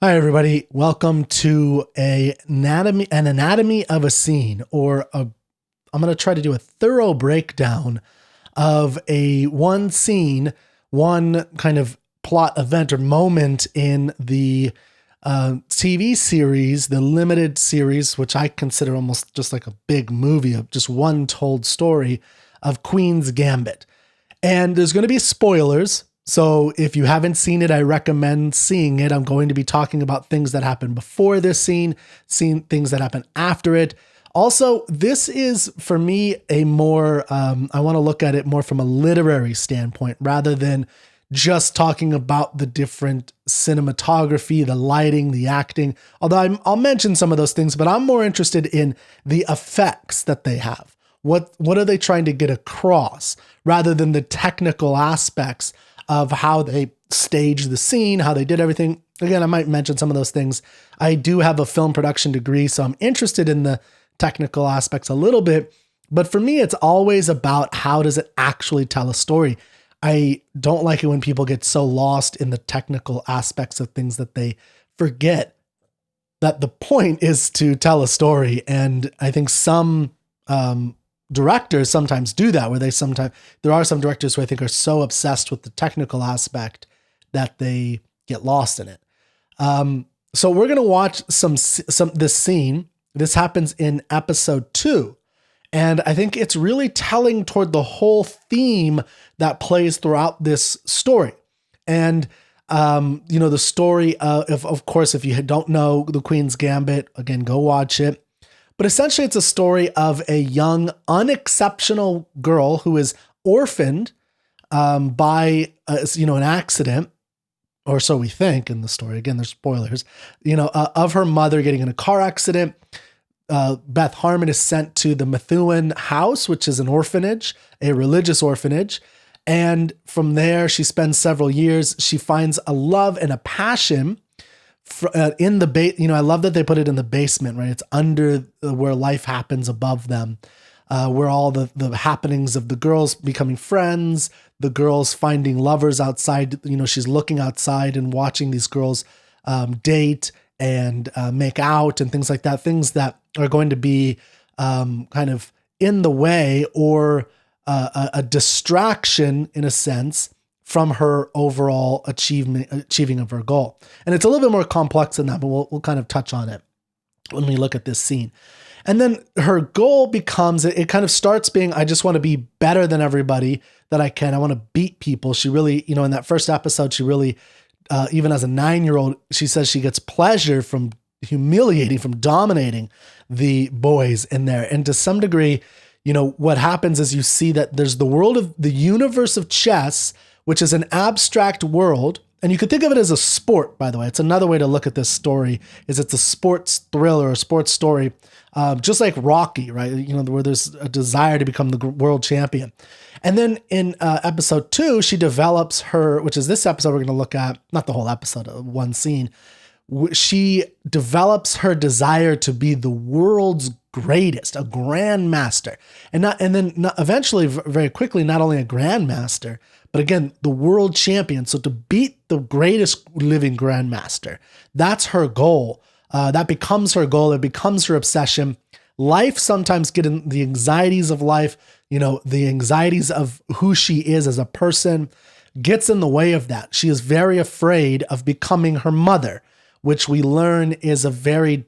Hi, everybody. Welcome to an anatomy of a scene, I'm going to try to do a thorough breakdown of one scene, one kind of plot event or moment in the TV series, the limited series, which I consider almost just like a big movie of just one told story of Queen's Gambit. And there's going to be spoilers. So if you haven't seen it, I recommend seeing it. I'm going to be talking about things that happen before this scene, things that happen after it. Also, this is for me I want to look at it more from a literary standpoint rather than just talking about the different cinematography, the lighting, the acting. Although I'll mention some of those things, but I'm more interested in the effects that they have. What are they trying to get across rather than the technical aspects of how they staged the scene, how they did everything. Again, I might mention some of those things. I do have a film production degree, so I'm interested in the technical aspects a little bit. But for me, it's always about how does it actually tell a story. I don't like it when people get so lost in the technical aspects of things that they forget that the point is to tell a story. And I think some directors sometimes do that, where there are some directors who I think are so obsessed with the technical aspect that they get lost in it. So we're going to watch this scene. This happens in episode 2. And I think it's really telling toward the whole theme that plays throughout this story. And, the story of course, if you don't know the Queen's Gambit, again, go watch it. But essentially, it's a story of a young, unexceptional girl who is orphaned by an accident, or so we think in the story. Again, there's spoilers. Of her mother getting in a car accident. Beth Harmon is sent to the Methuen house, which is an orphanage, a religious orphanage. And from there, she spends several years. She finds a love and a passion in the I love that they put it in the basement, right? It's under where life happens above them, where all the happenings of the girls becoming friends, the girls finding lovers outside. She's looking outside and watching these girls date and make out and things like that. Things that are going to be kind of in the way or a distraction in a sense from her overall achieving of her goal. And it's a little bit more complex than that, but we'll kind of touch on it when we look at this scene. And then her goal becomes, it kind of starts being, I just want to be better than everybody that I can. I want to beat people. She really, in that first episode, she really, even as a 9-year-old, she says she gets pleasure from dominating the boys in there. And to some degree, what happens is you see that there's the universe of chess, which is an abstract world. And you could think of it as a sport, by the way. It's another way to look at this story, is it's a sports thriller, a sports story, just like Rocky, right? Where there's a desire to become the world champion. And then in episode 2, she develops which is this episode we're going to look at, not the whole episode, one scene. She develops her desire to be the world's greatest, a grandmaster, and then eventually, very quickly, not only a grandmaster, but again, the world champion. So to beat the greatest living grandmaster, that's her goal. That becomes her goal. It becomes her obsession. Life sometimes getting the anxieties of life, the anxieties of who she is as a person gets in the way of that. She is very afraid of becoming her mother, which we learn is a very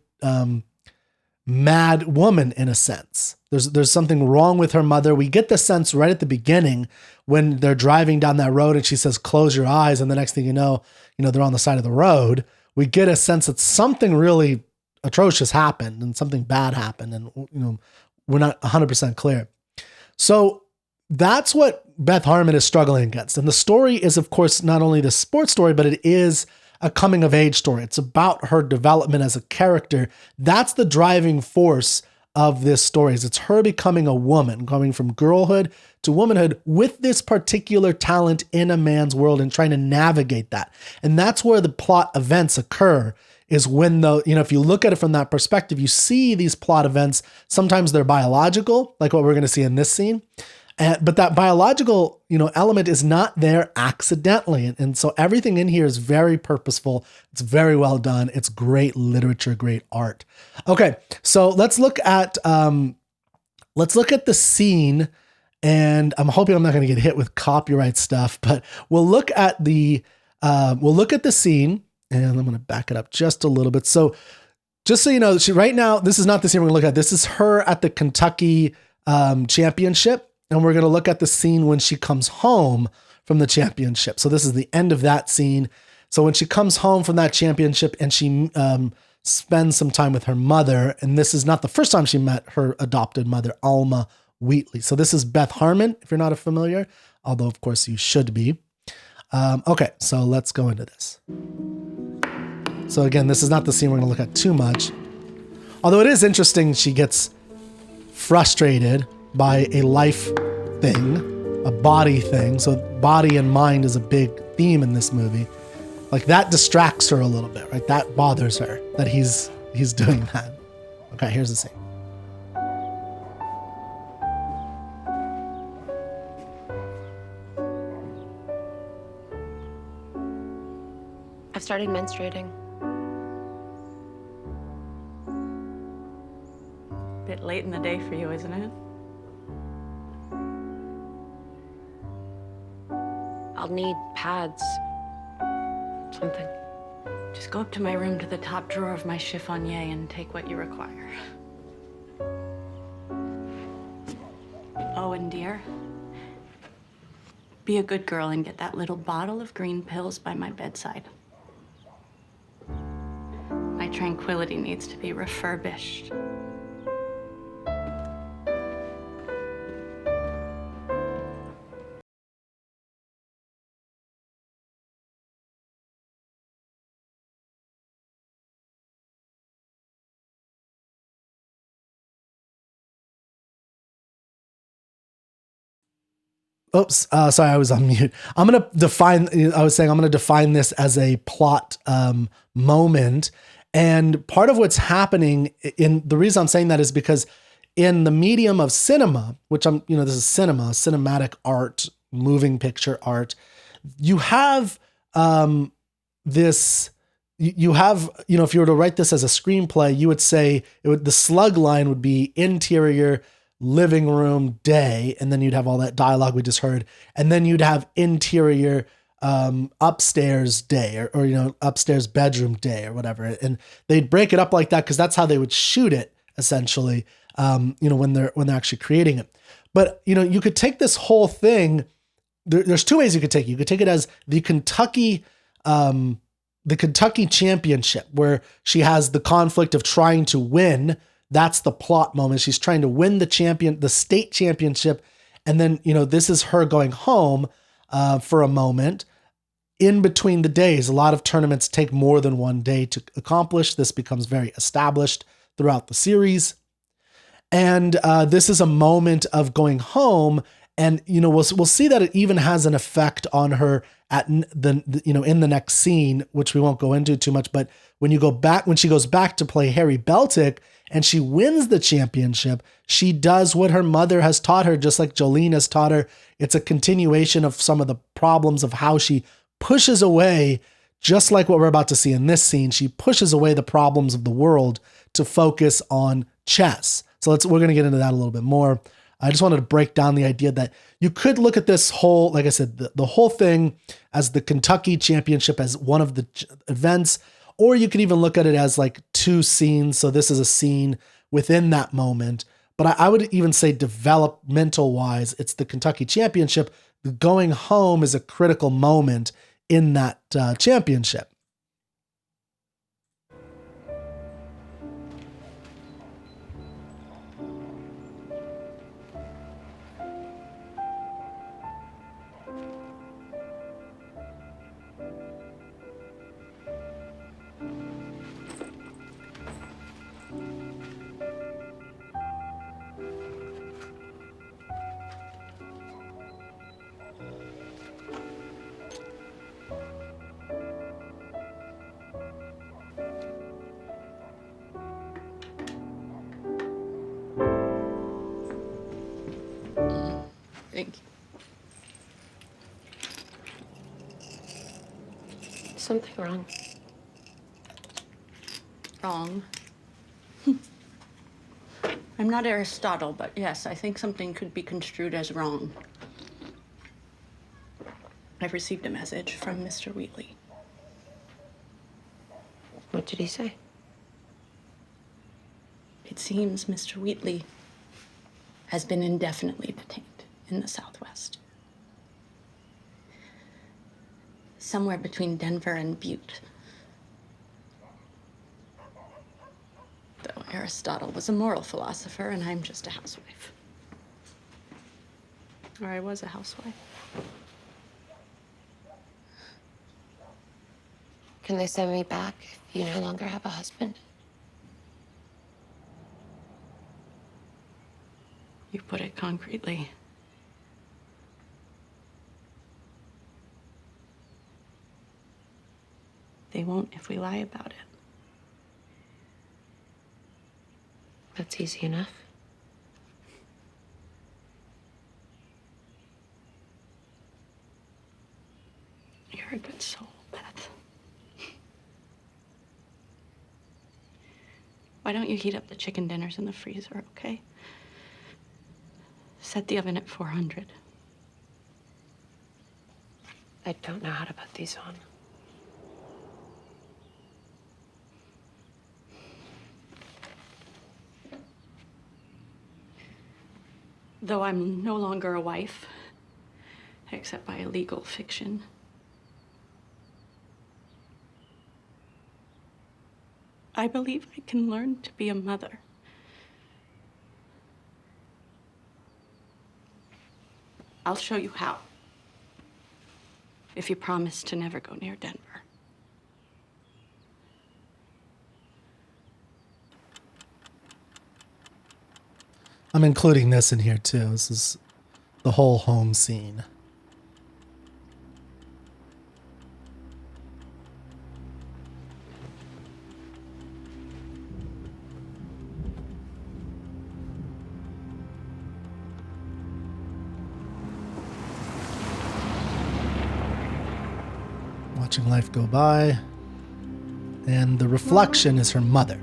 mad woman in a sense. There's something wrong with her mother. We get the sense right at the beginning when they're driving down that road and she says, "Close your eyes." And the next thing you know, they're on the side of the road. We get a sense that something really atrocious happened and something bad happened. And, we're not 100% clear. So that's what Beth Harmon is struggling against. And the story is, of course, not only the sports story, but it is a coming of age story. It's about her development as a character. That's the driving force of this story. It's her becoming a woman, going from girlhood to womanhood with this particular talent in a man's world and trying to navigate that. And that's where the plot events occur, is when if you look at it from that perspective, you see these plot events. Sometimes they're biological, like what we're going to see in this scene. But that biological, element is not there accidentally. And so everything in here is very purposeful. It's very well done. It's great literature, great art. Okay. So let's look at the scene, and I'm hoping I'm not going to get hit with copyright stuff, but we'll look at the scene, and I'm going to back it up just a little bit. So just so you know, right now, this is not the scene we're going to look at. This is her at the Kentucky championship. And we're going to look at the scene when she comes home from the championship. So this is the end of that scene. So when she comes home from that championship and she spends some time with her mother, and this is not the first time she met her adopted mother, Alma Wheatley. So this is Beth Harmon, if you're not familiar, although of course you should be. Okay, so let's go into this. So again, this is not the scene we're going to look at too much. Although it is interesting, she gets frustrated by a life thing, a body thing. So body and mind is a big theme in this movie. Like that distracts her a little bit, right? That bothers her that he's doing that. Okay, here's the scene. I've started menstruating. Bit late in the day for you, isn't it? I'll need pads. Something. Just go up to my room to the top drawer of my chiffonier and take what you require. Oh, and dear, be a good girl and get that little bottle of green pills by my bedside. My tranquility needs to be refurbished. Oops, sorry, I was on mute. I was saying I'm going to define this as a plot moment. And part of what's happening the reason I'm saying that is because in the medium of cinema, which this is cinema, cinematic art, moving picture art, you have if you were to write this as a screenplay, you would say the slug line would be interior, living room, day, and then you'd have all that dialogue we just heard, and then you'd have interior, upstairs day, or upstairs bedroom day, or whatever, and they'd break it up like that because that's how they would shoot it essentially, when they're actually creating it. But you could take this whole thing. There's two ways you could take it. You could take it as the Kentucky championship, where she has the conflict of trying to win. That's the plot moment. She's trying to win the state championship. And then, this is her going home for a moment in between the days. A lot of tournaments take more than one day to accomplish. This becomes very established throughout the series. And this is a moment of going home. And, we'll see that it even has an effect on her at in the next scene, which we won't go into too much. But when she goes back to play Harry Beltic and she wins the championship, she does what her mother has taught her, just like Jolene has taught her. It's a continuation of some of the problems of how she pushes away, just like what we're about to see in this scene. She pushes away the problems of the world to focus on chess. So we're going to get into that a little bit more. I just wanted to break down the idea that you could look at this whole, like I said, the whole thing as the Kentucky championship as one of the events, or you could even look at it as like two scenes. So this is a scene within that moment. But I would even say developmental wise, it's the Kentucky championship. Going home is a critical moment in that championship. Thank you. Something wrong. Wrong. I'm not Aristotle, but yes, I think something could be construed as wrong. I've received a message from Mr. Wheatley. What did he say? It seems Mr. Wheatley has been indefinitely detained in the Southwest. Somewhere between Denver and Butte. Though Aristotle was a moral philosopher and I'm just a housewife. Or I was a housewife. Can they send me back if you no longer have a husband? You put it concretely. They won't if we lie about it. That's easy enough. You're a good soul, Beth. Why don't you heat up the chicken dinners in the freezer, okay? Set the oven at 400. I don't know how to put these on. Though I'm no longer a wife, except by a legal fiction, I believe I can learn to be a mother. I'll show you how, if you promise to never go near Denver. I'm including this in here too. This is the whole home scene. Watching life go by. And the reflection is her mother.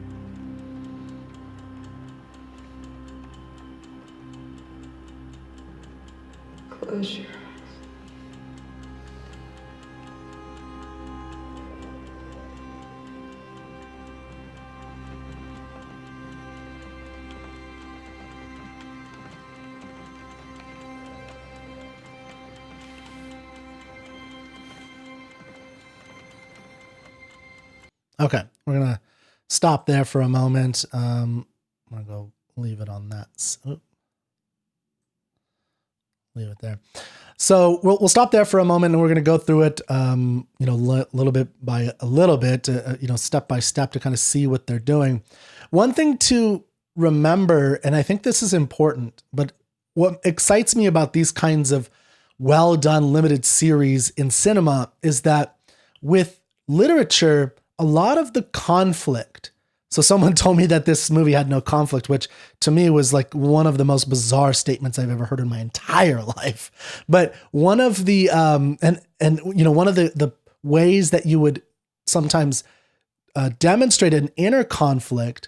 Close your eyes. Okay, we're going to stop there for a moment. I'm going to go leave it on that. Leave it there. So we'll stop there for a moment, and we're going to go through it, little bit by a little bit, step by step to kind of see what they're doing. One thing to remember, and I think this is important, but what excites me about these kinds of well done limited series in cinema is that with literature, a lot of the conflict. So someone told me that this movie had no conflict, which to me was like one of the most bizarre statements I've ever heard in my entire life. But one of the one of the ways that you would sometimes demonstrate an inner conflict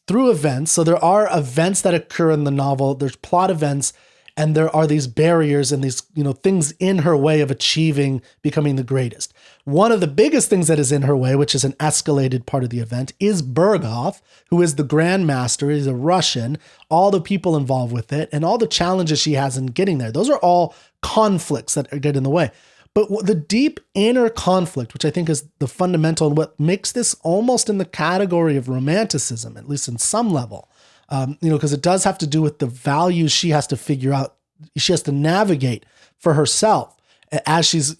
through events. So there are events that occur in the novel. There's plot events, and there are these barriers and these things in her way of achieving becoming the greatest. One of the biggest things that is in her way, which is an escalated part of the event, is Berghoff, who is the Grandmaster. He's a Russian, all the people involved with it, and all the challenges she has in getting there. Those are all conflicts that get in the way. But the deep inner conflict, which I think is the fundamental and what makes this almost in the category of romanticism, at least in some level, because it does have to do with the values she has to figure out, she has to navigate for herself as she's,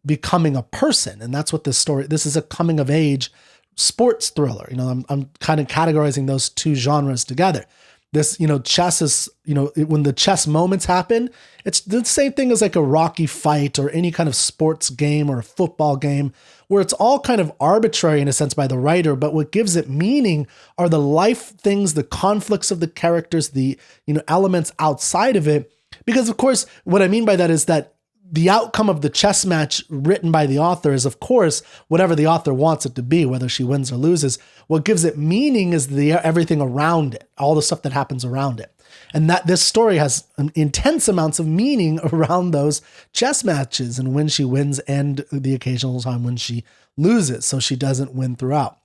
becoming a person. And that's what this is a coming of age sports thriller. I'm kind of categorizing those two genres together. This, chess is, when the chess moments happen, it's the same thing as like a Rocky fight or any kind of sports game or a football game where it's all kind of arbitrary in a sense by the writer, but what gives it meaning are the life things, the conflicts of the characters, the, elements outside of it, Because of course, what I mean by that is that the outcome of the chess match written by the author is, of course, whatever the author wants it to be, whether she wins or loses. What gives it meaning is everything around it, all the stuff that happens around it. And that this story has intense amounts of meaning around those chess matches and when she wins and the occasional time when she loses, so she doesn't win throughout.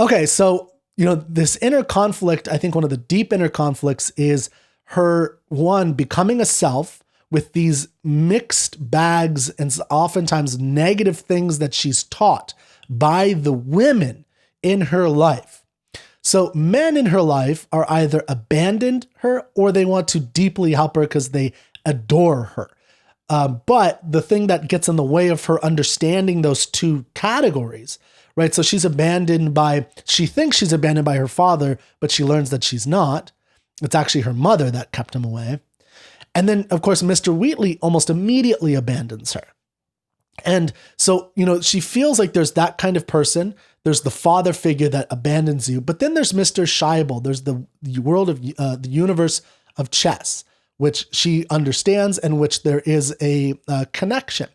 Okay, so, this inner conflict, I think one of the deep inner conflicts is her, one, becoming a self with these mixed bags and oftentimes negative things that she's taught by the women in her life. So men in her life are either abandoned her or they want to deeply help her because they adore her. But the thing that gets in the way of her understanding those two categories, right? So she thinks she's abandoned by her father, but she learns that she's not. It's actually her mother that kept him away. And then, of course, Mr. Wheatley almost immediately abandons her. And so, she feels like there's that kind of person. There's the father figure that abandons you. But then there's Mr. Scheibel. There's the world of the universe of chess, which she understands and which there is a connection.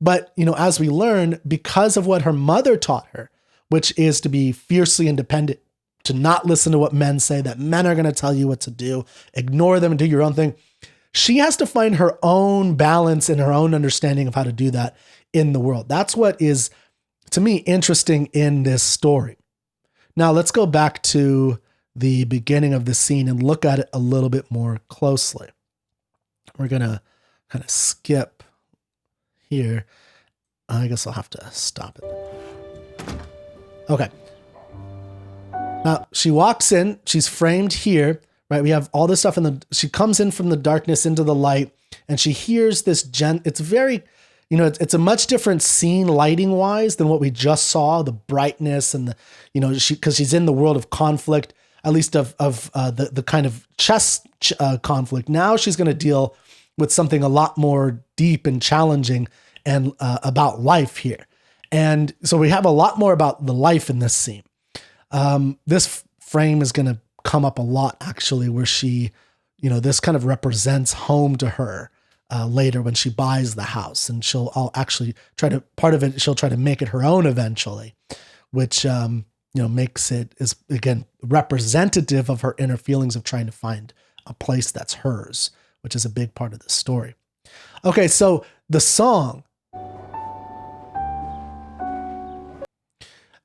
But, as we learn, because of what her mother taught her, which is to be fiercely independent, to not listen to what men say, that men are going to tell you what to do, ignore them and do your own thing. She has to find her own balance and her own understanding of how to do that in the world. That's what is, to me, interesting in this story. Now, let's go back to the beginning of the scene and look at it a little bit more closely. We're going to kind of skip here. I guess I'll have to stop it. Okay. Now, she walks in. She's framed here. Right, we have all this stuff she comes in from the darkness into the light, and she hears this it's very, it's a much different scene lighting wise than what we just saw, the brightness and because she's in the world of conflict, at least of the kind of chess conflict. Now she's going to deal with something a lot more deep and challenging and about life here. And so we have a lot more about the life in this scene. This frame is going to come up a lot, actually, where she, this kind of represents home to her later when she buys the house, and she'll actually she'll try to make it her own eventually, which, makes it is again representative of her inner feelings of trying to find a place that's hers, which is a big part of the story. Okay. So the song,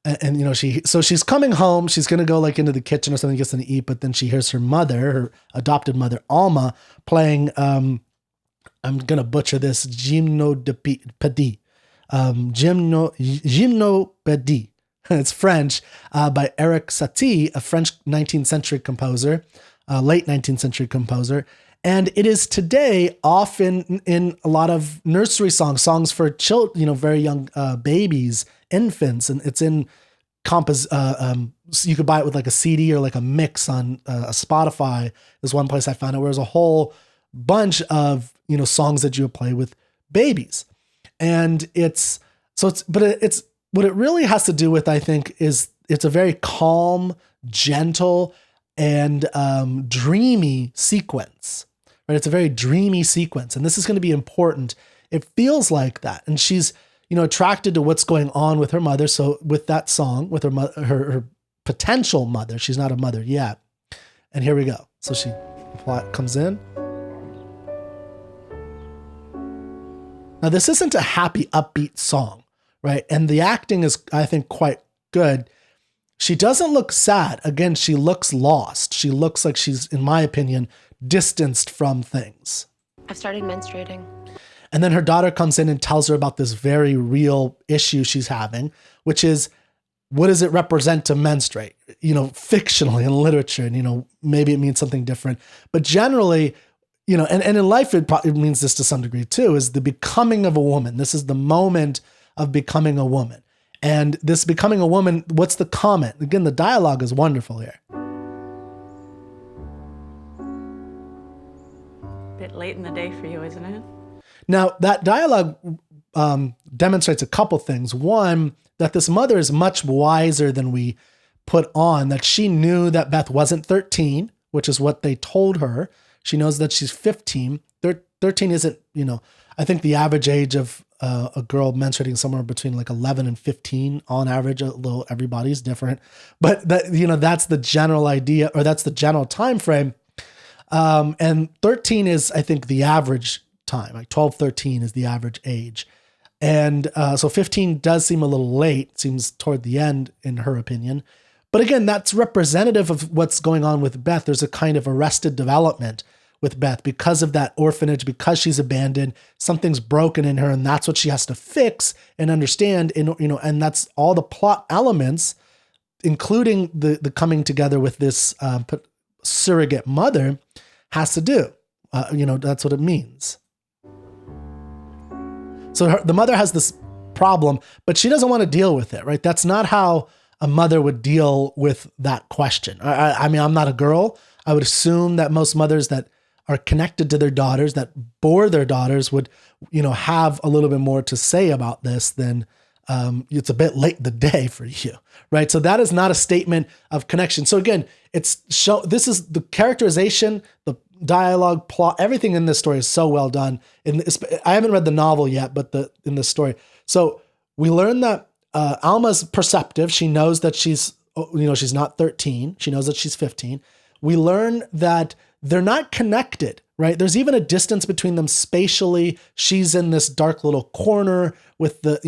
and she's coming home. She's going to go into the kitchen or something, get something to eat. But then she hears her mother, her adopted mother, Alma, playing, I'm going to butcher this, Gymnopédie. Gymnopédie. It's French, by Eric Satie, a French 19th century composer, late 19th century composer. And it is today often in a lot of nursery songs for children, very young babies, infants, and it's in so you could buy it with a CD or a mix on a Spotify. Is one place I found it where there's a whole bunch of songs that you would play with babies, and it's what it really has to do with, I think, is it's a very calm, gentle, and dreamy sequence. Right? It's a very dreamy sequence, and this is going to be important. It feels like that, and she's attracted to what's going on with her mother. So with that song, with her potential mother, she's not a mother yet. And here we go. So she comes in. Now this isn't a happy, upbeat song, right? And the acting is, I think, quite good. She doesn't look sad. Again, she looks lost. She looks like she's, in my opinion, distanced from things. I've started menstruating. And then her daughter comes in and tells her about this very real issue she's having, which is, what does it represent to menstruate? Fictionally in literature, and, maybe it means something different. But generally, and in life, it probably means this to some degree too, is the becoming of a woman. This is the moment of becoming a woman. And this becoming a woman, what's the comment? Again, the dialogue is wonderful here. Bit late in the day for you, isn't it? Now, that dialogue demonstrates a couple things. One, that this mother is much wiser than we put on, that she knew that Beth wasn't 13, which is what they told her. She knows that she's 15. 13 isn't, I think the average age of a girl menstruating somewhere between like 11 and 15 on average, although everybody's different. But that's the general idea, or that's the general time frame. And 13 is, I think, the average time. Like 12, 13 is the average age. And so 15 does seem a little late, seems toward the end in her opinion. But again, that's representative of what's going on with Beth. There's a kind of arrested development with Beth because of that orphanage, because she's abandoned, something's broken in her, and that's what she has to fix and understand. And that's all the plot elements, including the coming together with this surrogate mother, has to do. That's what it means. So the mother has this problem, but she doesn't want to deal with it, right? That's not how a mother would deal with that question. I mean, I'm not a girl. I would assume that most mothers that are connected to their daughters, that bore their daughters, would, have a little bit more to say about this than it's a bit late in the day for you, right? So that is not a statement of connection. So again, this is the characterization, the dialogue, plot, everything in this story is so well done. I haven't read the novel yet, but in this story. So we learn that Alma's perceptive. She knows that she's not 13. She knows that she's 15. We learn that they're not connected, right? There's even a distance between them spatially. She's in this dark little corner with the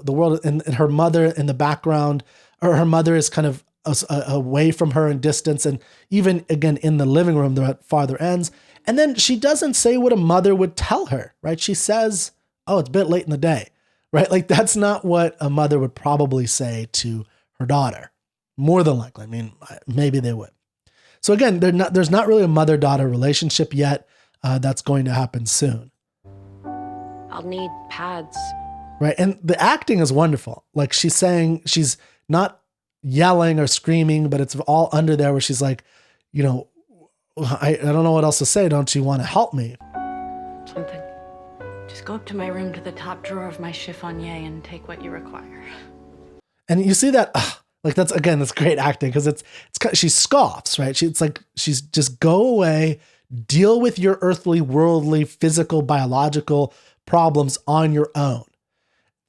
world, and her mother in the background, or her mother is kind of away from her in distance. And even again, in the living room, they're at farther ends. And then she doesn't say what a mother would tell her, right? She says, "Oh, it's a bit late in the day," right? Like that's not what a mother would probably say to her daughter. More than likely. I mean, maybe they would. So again, there's not really a mother-daughter relationship yet. That's going to happen soon. I'll need pads. Right. And the acting is wonderful. Like she's saying, she's not yelling or screaming, but it's all under there where she's like, I don't know what else to say. Don't you want to help me? Something. Just go up to my room to the top drawer of my chiffonier and take what you require. And you see that, that's great acting, because she scoffs, right? She's just go away, deal with your earthly, worldly, physical, biological problems on your own.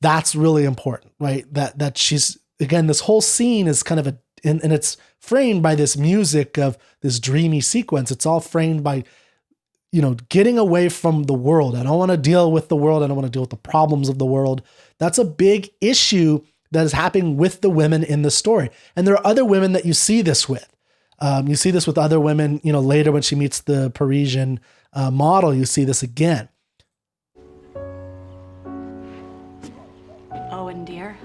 That's really important, right? That she's, again, this whole scene is kind of and it's framed by this music of this dreamy sequence. It's all framed by, getting away from the world. I don't want to deal with the world. I don't want to deal with the problems of the world. That's a big issue that is happening with the women in the story. And there are other women that you see this with. You see this with other women, later when she meets the Parisian model, you see this again. Owen, dear,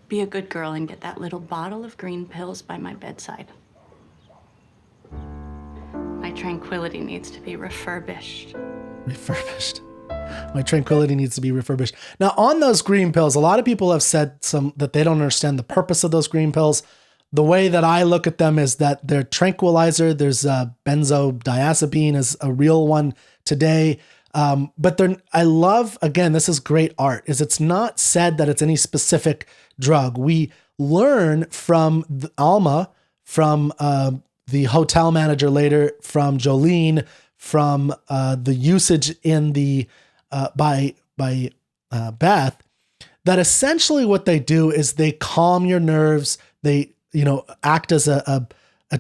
be a good girl and get that little bottle of green pills by my bedside. My tranquility needs to be refurbished. Refurbished. My tranquility needs to be refurbished. Now, on those green pills, a lot of people have said that they don't understand the purpose of those green pills. The way that I look at them is that they're tranquilizer. There's benzodiazepine is a real one today. But I love, again, this is great art, is it's not said that it's any specific drug. We learn from Alma, from the hotel manager later, from Jolene, from the usage in the by Beth, that essentially what they do is they calm your nerves. They act as a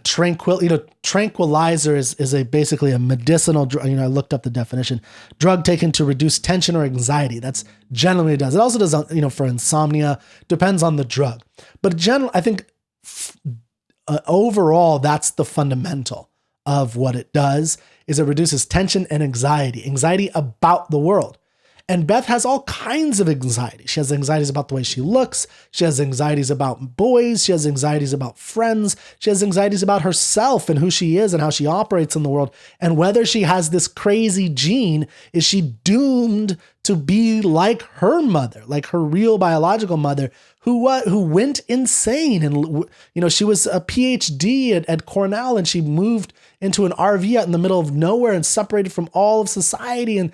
tranquilizer is basically a medicinal drug. I looked up the definition: drug taken to reduce tension or anxiety. That's generally what it does. It also does for insomnia. Depends on the drug, but I think overall that's the fundamental of what it does. Is it reduces tension and anxiety about the world. And Beth has all kinds of anxiety. She has anxieties about the way she looks. She has anxieties about boys. She has anxieties about friends. She has anxieties about herself and who she is and how she operates in the world. And whether she has this crazy gene, is she doomed to be like her mother, like her real biological mother, who went insane. And, she was a PhD at Cornell, and she moved into an RV out in the middle of nowhere and separated from all of society. And,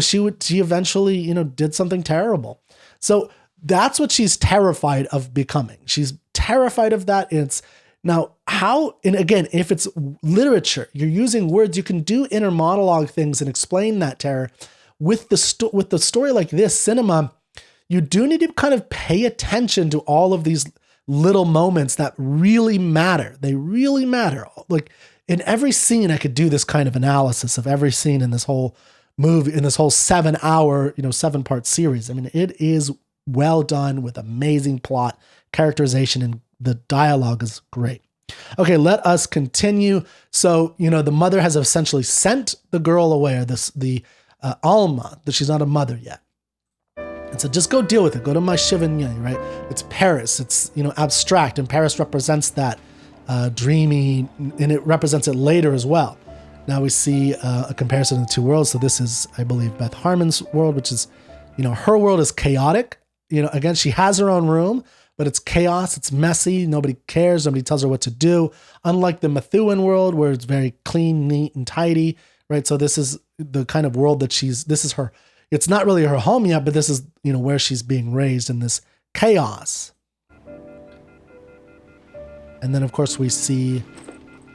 she eventually, did something terrible. So that's what she's terrified of becoming. She's terrified of that. Now, how, and again, if it's literature, you're using words, you can do inner monologue things and explain that terror. With the story like this, cinema, you do need to kind of pay attention to all of these little moments that really matter. They really matter. Like in every scene, I could do this kind of analysis of every scene in this whole movie, in this whole 7-hour, 7-part series. I mean, it is well done with amazing plot, characterization, and the dialogue is great. Okay, let us continue. So, the mother has essentially sent the girl away, or Alma, that she's not a mother yet. And so just go deal with it. Go to my Chivigny, right? It's Paris. It's, abstract, and Paris represents that dreamy, and it represents it later as well. Now we see a comparison of the two worlds. So this is, I believe, Beth Harmon's world, which is, her world is chaotic. Again, she has her own room, but it's chaos. It's messy. Nobody cares. Nobody tells her what to do. Unlike the Methuen world, where it's very clean, neat, and tidy, right? So this is the kind of world that this is her. It's not really her home yet, but this is, where she's being raised in this chaos. And then, of course, we see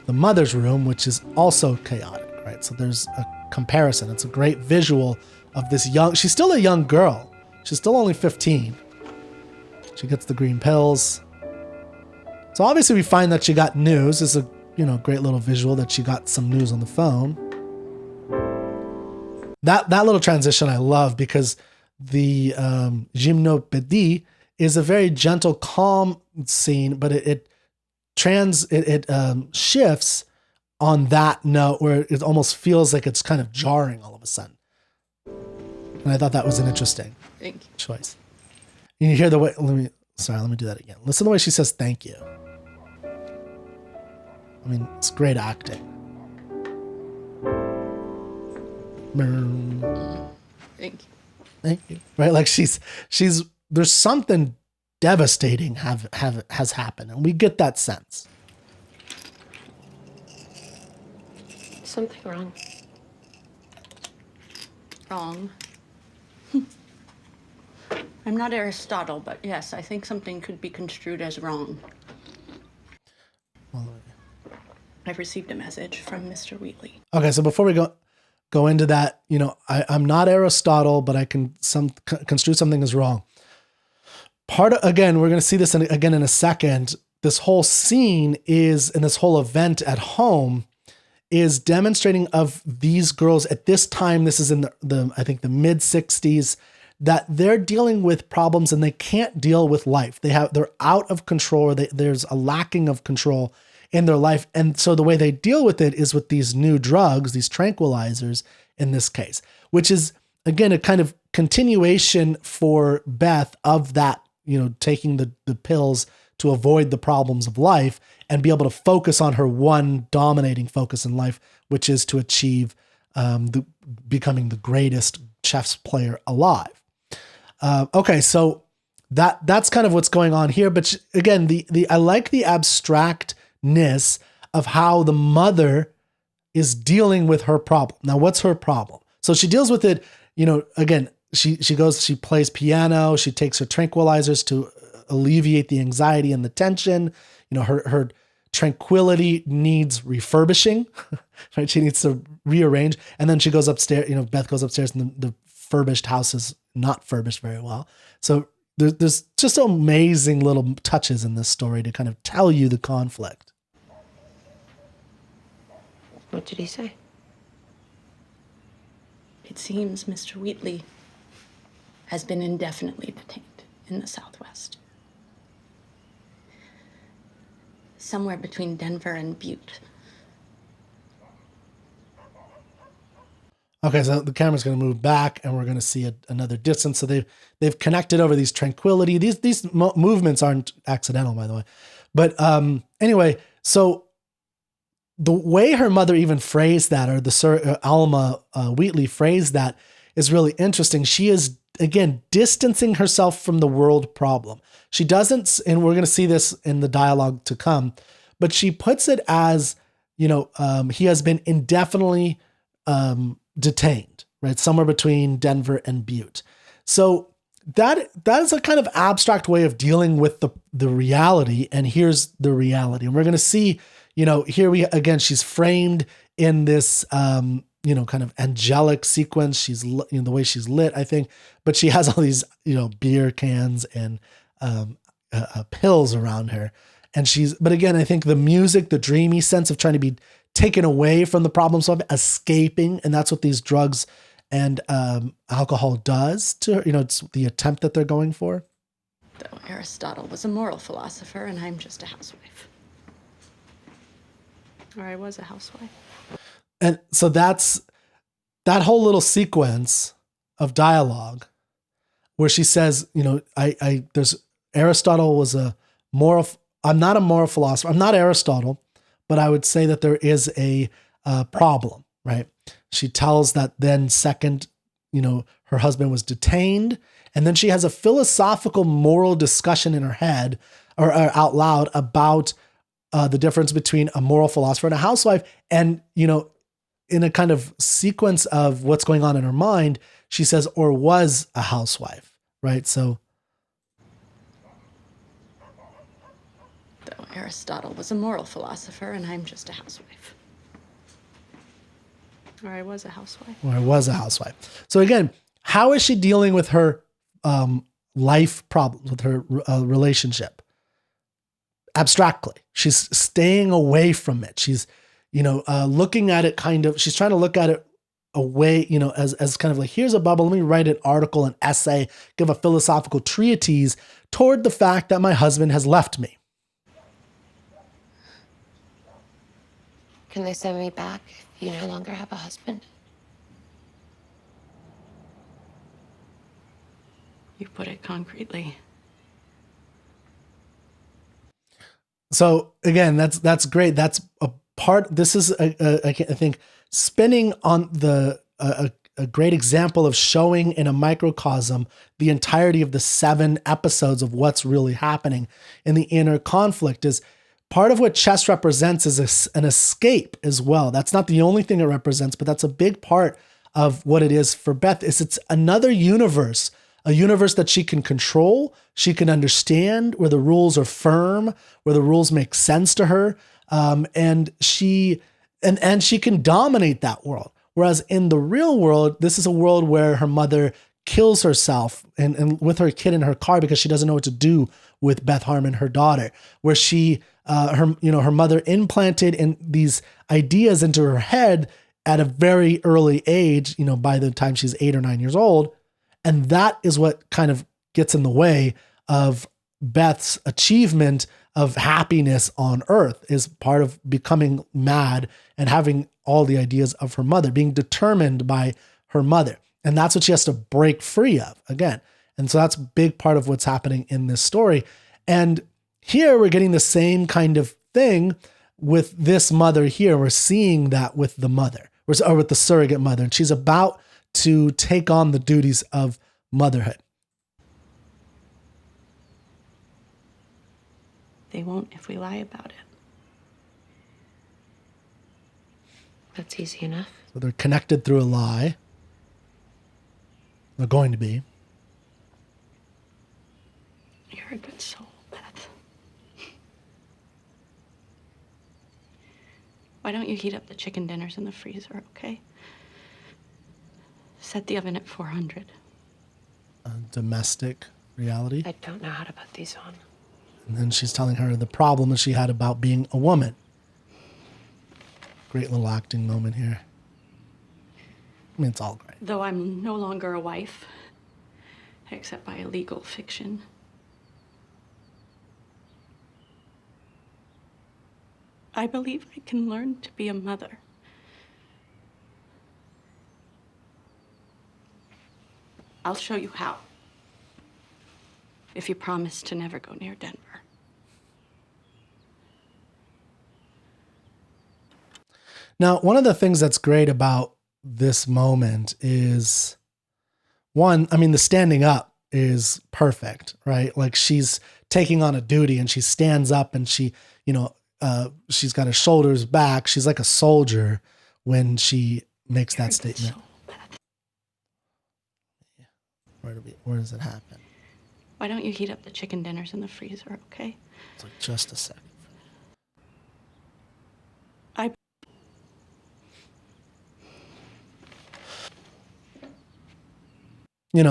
the mother's room, which is also chaotic, right? So there's a comparison. It's a great visual of this she's still a young girl. She's still only 15. She gets the green pills. So obviously we find that she got news. It's a, great little visual that she got some news on the phone. That little transition I love, because the gymnopédie is a very gentle, calm scene, but it shifts on that note where it almost feels like it's kind of jarring all of a sudden. And I thought that was an interesting choice. You hear the way, let me do that again. Listen to the way she says thank you. I mean, it's great acting. Thank you. Right? Like she's there's something devastating has happened, and we get that sense. Something wrong. Wrong. I'm not Aristotle, but yes, I think something could be construed as wrong. I've received a message from Mr. Wheatley. Okay, so before we go into that, I'm not Aristotle, but I can construe something as wrong. Again, we're going to see this again in a second. This whole scene and this whole event at home is demonstrating of these girls at this time. This is in I think the mid 60s, that they're dealing with problems and they can't deal with life. They're out of control. There's a lacking of control in their life. And so the way they deal with it is with these new drugs, these tranquilizers in this case, which is, again, a kind of continuation for Beth of that, taking the pills to avoid the problems of life and be able to focus on her one dominating focus in life, which is to achieve becoming the greatest chess player alive. Okay, so that's kind of what's going on here. But again, I like the abstractness of how the mother is dealing with her problem. Now, what's her problem? So she deals with it, again, she plays piano, she takes her tranquilizers to alleviate the anxiety and the tension. Her tranquility needs refurbishing, right? She needs to rearrange. And then she goes upstairs, Beth goes upstairs and the furbished house is not furbished very well. So there's just amazing little touches in this story to kind of tell you the conflict. What did he say? It seems Mr. Wheatley has been indefinitely detained in the Southwest. Somewhere between Denver and Butte. Okay, so the camera's going to move back and we're going to see another distance. So they've connected over these tranquility. These movements aren't accidental, by the way. But anyway, so the way her mother even phrased that, or the Alma Wheatley phrased that, is really interesting. She is, again, distancing herself from the world problem. She doesn't, and we're going to see this in the dialogue to come, but she puts it as, he has been indefinitely detained, right? Somewhere between Denver and Butte. So that is a kind of abstract way of dealing with the reality. And here's the reality. And we're going to see, she's framed in this, kind of angelic sequence. She's, the way she's lit, I think, but she has all these, beer cans and pills around her. And but again, I think the music, the dreamy sense of trying to be taken away from the problem solving, escaping. And that's what these drugs and alcohol does to her. It's the attempt that they're going for. Though Aristotle was a moral philosopher and I'm just a housewife. Or I was a housewife. And so that's that whole little sequence of dialogue where she says, there's Aristotle was I'm not a moral philosopher. I'm not Aristotle, but I would say that there is a problem, right? She tells that then second, her husband was detained. And then she has a philosophical moral discussion in her head or out loud about the difference between a moral philosopher and a housewife. And, in a kind of sequence of what's going on in her mind, she says, or was a housewife, right? So. Though Aristotle was a moral philosopher and I'm just a housewife. Or I was a housewife. So again, how is she dealing with her life problems, with her relationship? Abstractly. She's staying away from it. She's, looking at it she's trying to look at it away, as kind of like, here's a bubble. Let me write an article, an essay, give a philosophical treatise toward the fact that my husband has left me. Can they send me back if you no longer have a husband? You put it concretely. So again, that's great. That's a part. This is I think spinning on a great example of showing in a microcosm the entirety of the 7 episodes of what's really happening in the inner conflict. Is part of what chess represents is an escape as well. That's not the only thing it represents, but that's a big part of what it is for Beth. It's another universe. A universe that she can control, she can understand, where the rules are firm, where the rules make sense to her, and she can dominate that world. Whereas in the real world, this is a world where her mother kills herself and with her kid in her car because she doesn't know what to do with Beth Harmon, her daughter. Where she, her mother implanted in these ideas into her head at a very early age. By the time she's 8 or 9 years old. And that is what kind of gets in the way of Beth's achievement of happiness on earth, is part of becoming mad and having all the ideas of her mother, being determined by her mother. And that's what she has to break free of again. And so that's a big part of what's happening in this story. And here we're getting the same kind of thing with this mother here. We're seeing that with the mother, or with the surrogate mother. And she's about to take on the duties of motherhood. They won't if we lie about it. That's easy enough. So they're connected through a lie. They're going to be. You're a good soul, Beth. Why don't you heat up the chicken dinners in the freezer, okay? Set the oven at 400. Domestic reality. I don't know how to put these on. And then she's telling her the problem that she had about being a woman. Great little acting moment here. I mean, it's all great. Though I'm no longer a wife, except by a legal fiction. I believe I can learn to be a mother. I'll show you how. If you promise to never go near Denver. Now, one of the things that's great about this moment is, one, I mean, the standing up is perfect, right? Like she's taking on a duty and she stands up and she, she's got her shoulders back. She's like a soldier when she makes that statement. Where does it happen? Why don't you heat up the chicken dinners in the freezer, okay? It's like, just a second. I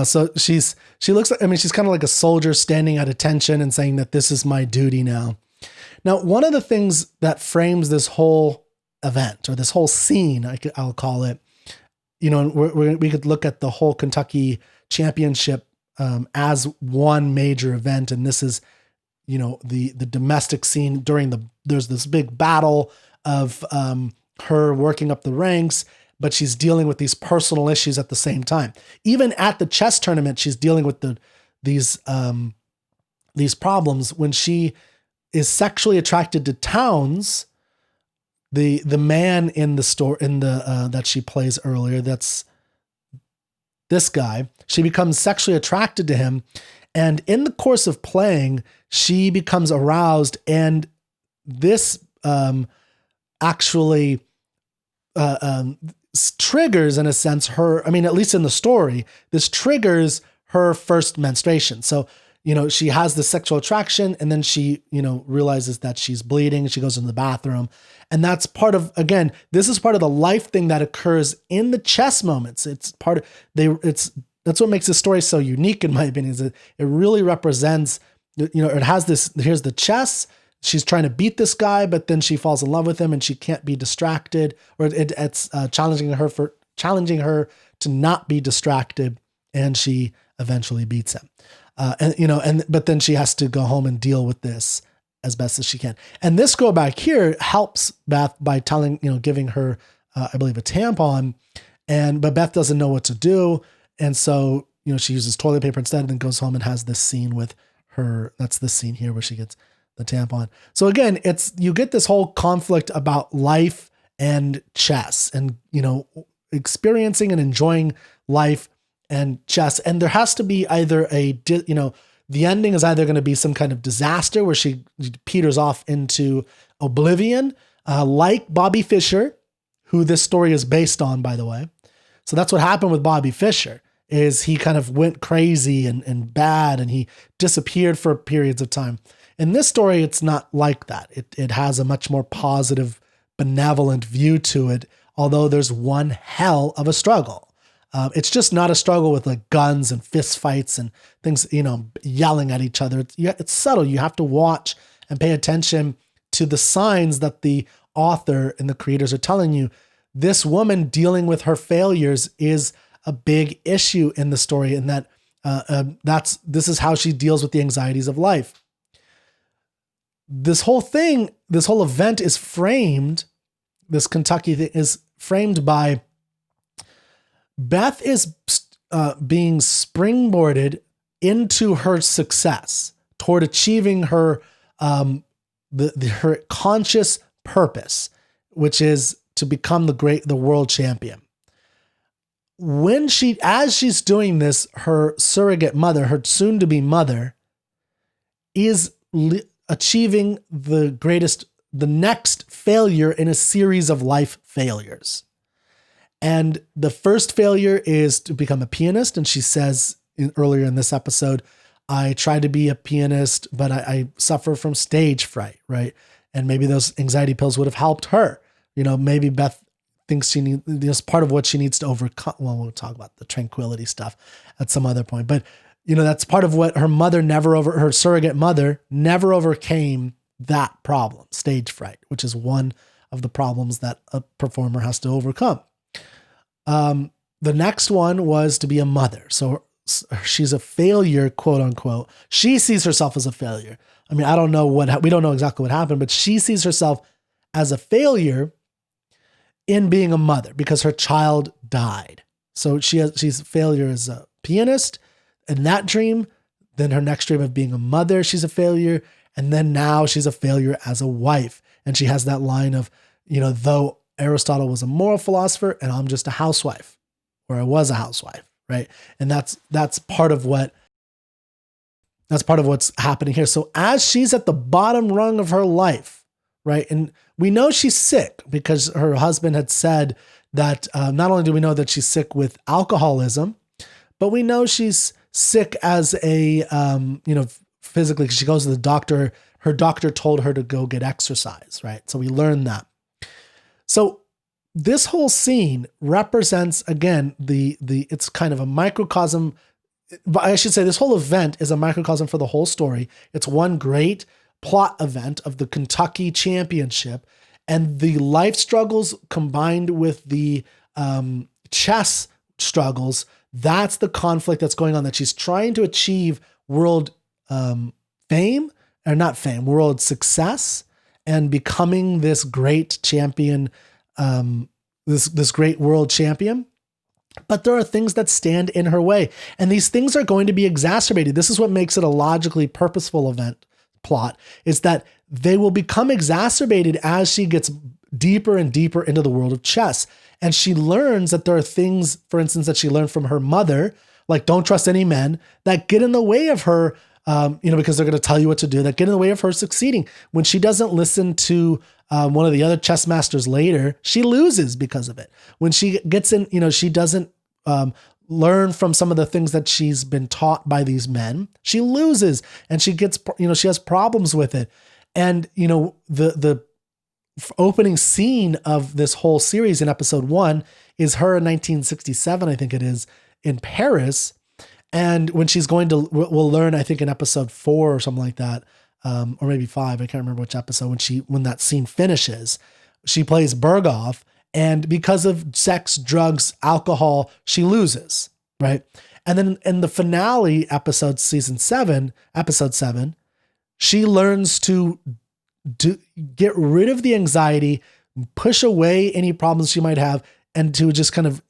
So she looks like, I mean, she's kind of like a soldier standing at attention and saying that this is my duty now. Now, one of the things that frames this whole event or this whole scene, I'll call it, we could look at the whole Kentucky championship as one major event. And this is, the domestic scene there's this big battle of her working up the ranks, but she's dealing with these personal issues at the same time. Even at the chess tournament, she's dealing with these problems when she is sexually attracted to Towns, the man in the store that she plays earlier. That's this guy. She becomes sexually attracted to him, and in the course of playing, she becomes aroused, and this actually triggers, in a sense, her, I mean, at least in the story, this triggers her first menstruation. So, she has the sexual attraction, and then she, realizes that she's bleeding. She goes in the bathroom. And that's part of, again, this is part of the life thing that occurs in the chess moments. It's part of, that's what makes this story so unique, in my opinion, is that it really represents, it has this, here's the chess. She's trying to beat this guy, but then she falls in love with him and she can't be distracted, or it's challenging her to not be distracted. And she eventually beats him. But then she has to go home and deal with this as best as she can. And this girl back here helps Beth by giving her, I believe, a tampon, but Beth doesn't know what to do. And so, she uses toilet paper instead, and then goes home and has this scene with her. That's the scene here where she gets the tampon. So again, you get this whole conflict about life and chess, and, experiencing and enjoying life and chess. And there has to be either the ending is either going to be some kind of disaster where she peters off into oblivion, like Bobby Fischer, who this story is based on, by the way. So that's what happened with Bobby Fischer, is he kind of went crazy and bad, and he disappeared for periods of time. In this story, it's not like that. It has a much more positive, benevolent view to it, although there's one hell of a struggle. It's just not a struggle with like guns and fist fights and things, yelling at each other. It's subtle. You have to watch and pay attention to the signs that the author and the creators are telling you. This woman dealing with her failures is a big issue in the story, and that this is how she deals with the anxieties of life. This whole event is framed, this Kentucky thing is framed by Beth is being springboarded into her success toward achieving her her conscious purpose, which is to become the world champion. As she's doing this, her surrogate mother, her soon-to-be mother, is achieving the next failure in a series of life failures. And the first failure is to become a pianist. And she says earlier in this episode, I try to be a pianist, but I suffer from stage fright, right? And maybe those anxiety pills would have helped her. Maybe Beth thinks this part of what she needs to overcome. Well, we'll talk about the tranquility stuff at some other point. But, that's part of what her surrogate mother never overcame, that problem, stage fright, which is one of the problems that a performer has to overcome. The next one was to be a mother. So she's a failure, quote unquote. She sees herself as a failure. I mean, we don't know exactly what happened, but she sees herself as a failure in being a mother because her child died. So she's a failure as a pianist in that dream. Then her next dream of being a mother, she's a failure. And then now she's a failure as a wife. And she has that line of, though Aristotle was a moral philosopher and I'm just a housewife, or I was a housewife, right? And that's part of what's happening here. So as she's at the bottom rung of her life, right? And we know she's sick because her husband had said that not only do we know that she's sick with alcoholism, but we know she's sick as a, physically, 'cause she goes to the doctor. Her doctor told her to go get exercise, right? So we learn that. So this whole scene represents, again, it's kind of a microcosm. But I should say this whole event is a microcosm for the whole story. It's one great plot event of the Kentucky Championship, and the life struggles combined with the chess struggles. That's the conflict that's going on, that she's trying to achieve world world success and becoming this great champion, this great world champion. But there are things that stand in her way, and these things are going to be exacerbated. This is what makes it a logically purposeful event plot, is that they will become exacerbated as she gets deeper and deeper into the world of chess. And she learns that there are things, for instance, that she learned from her mother, like don't trust any men, that get in the way of her, because they're going to tell you what to do, that get in the way of her succeeding. When she doesn't listen to one of the other chess masters later, she loses because of it. When she gets in, she doesn't learn from some of the things that she's been taught by these men, she loses, and she gets, she has problems with it. And, the opening scene of this whole series in episode 1 is her in 1967, I think it is, in Paris. And when she's going to, we'll learn, I think in episode 4 or something like that, or maybe 5, I can't remember which episode, when that scene finishes, she plays Berghoff, and because of sex, drugs, alcohol, she loses, right? And then in the finale episode, episode 7, she learns to get rid of the anxiety, push away any problems she might have, and to just kind of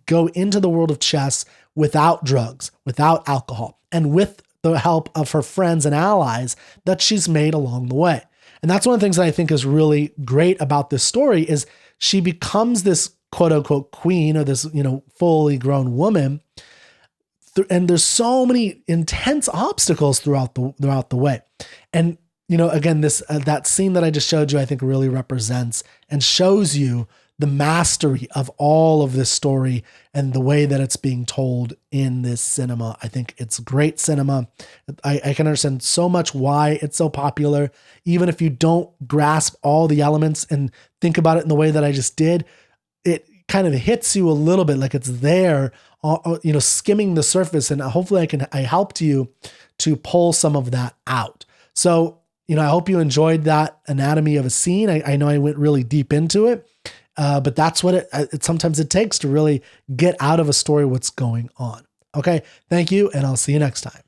go into the world of chess without drugs, without alcohol, and with the help of her friends and allies that she's made along the way. And that's one of the things that I think is really great about this story, is she becomes this quote unquote queen, or this, fully grown woman. And there's so many intense obstacles throughout the way. And, again, that scene that I just showed you, I think really represents and shows you the mastery of all of this story and the way that it's being told in this cinema. I think it's great cinema. I can understand so much why it's so popular. Even if you don't grasp all the elements and think about it in the way that I just did, it kind of hits you a little bit, like it's there, skimming the surface. And hopefully I helped you to pull some of that out. So, I hope you enjoyed that anatomy of a scene. I know I went really deep into it. But that's what it sometimes it takes to really get out of a story what's going on. Okay, thank you, and I'll see you next time.